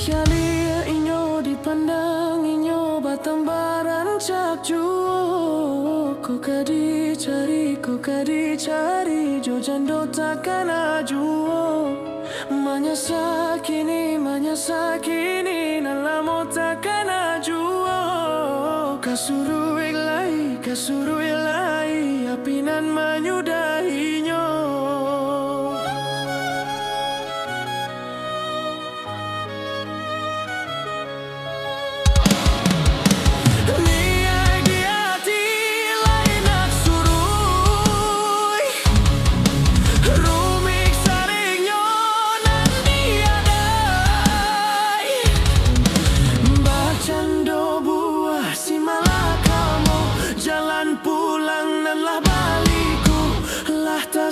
Dikali inyo dipandang inyo batambaran cak juo. Kau kadi cari jo jando takkan ajuo. Manyasa kini nalamo takkan ajuo. Kasuru ilai apinan menyudahinya.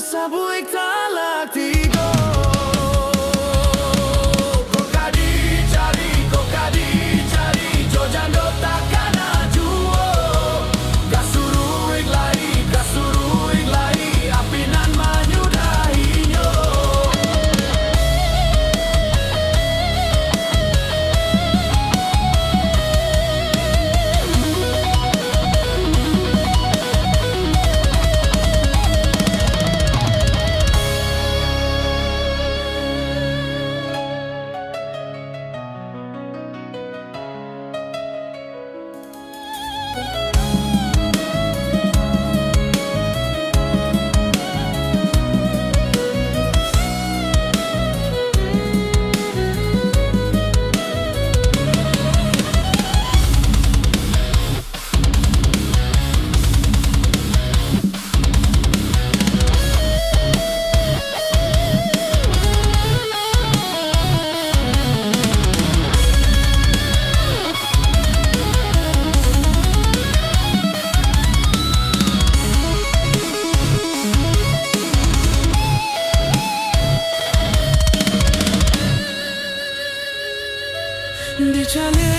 Sabuik talak tigo. Kau kadi cari jo jando takkan ajuo. Kasuru iglai apinan menyudahinya. Dicari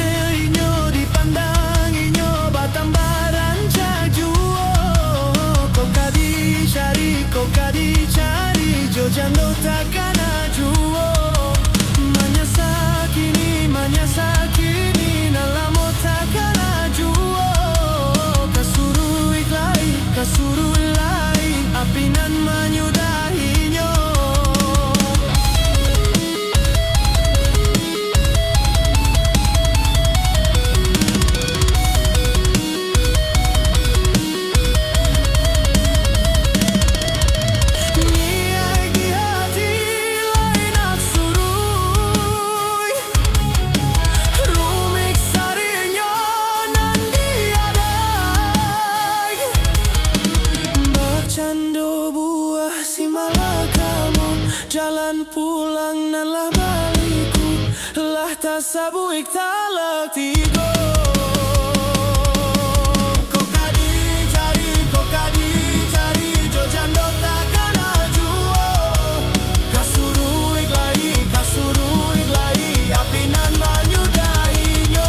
inyo dipandang inyo batambaran cak juo. Kau kadi cari jo jando takkan ajuo. Manyasa kini nalamo takkan ajuo. Kasuru ilai apinan menyudahinya. Jalan pulang nalah baliku, lah tak sabuik talak tigo. Kau kadi cari jo jando takkan ajuo. Kasuru iglai apinan menyudahinya.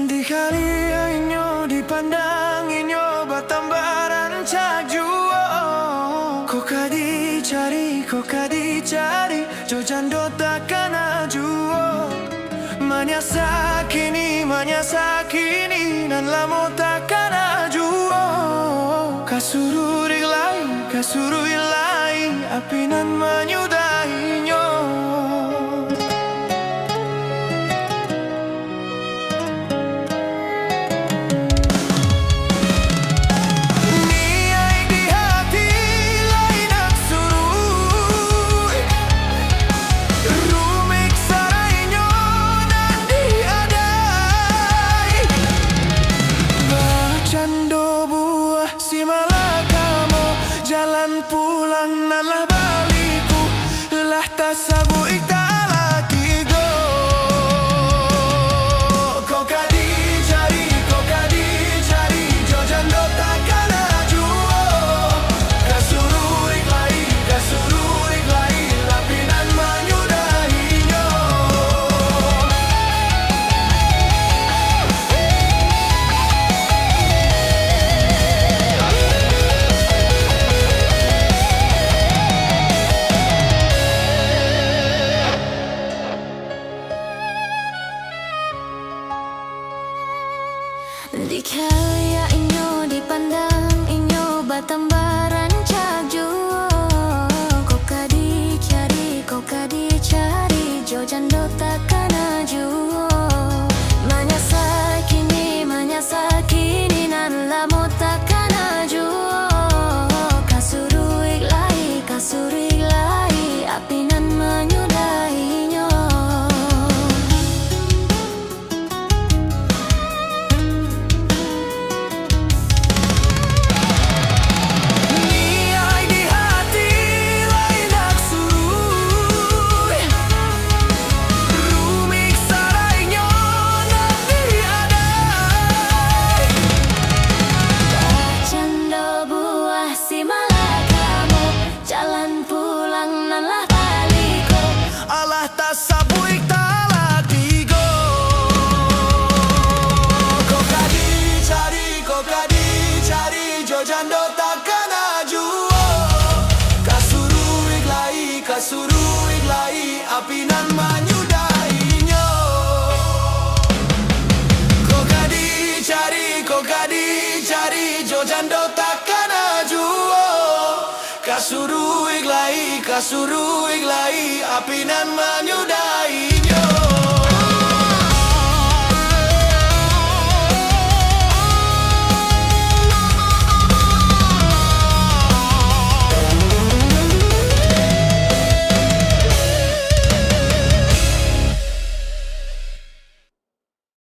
Dikali inyo dipandang inyo batam sakini nan lamo takana juo. Kasururi lai api nan menyudahinya. Jalan pulang nalah baliku, lah tasabu iktalah tigo. Kau kadi cari, jojando takkan ajuo. Kasururik lai, lapinan menyudahinya. Dikaya inyo dipandang inyo batambaran cak juo. Kau kadi cari jojando takkan ajuo. Manyasakini nan lamo takkan ajuo. Kasuruik lai api nan menyudahinya. Tasabuik talah tigo. Kau kadi cari, jojando takkan ajuo. Kasuruik lai, api nan menyudahinya. Kau kadi cari, jojando takkan ajuo. Kasuruik lai, api nan menyudahi.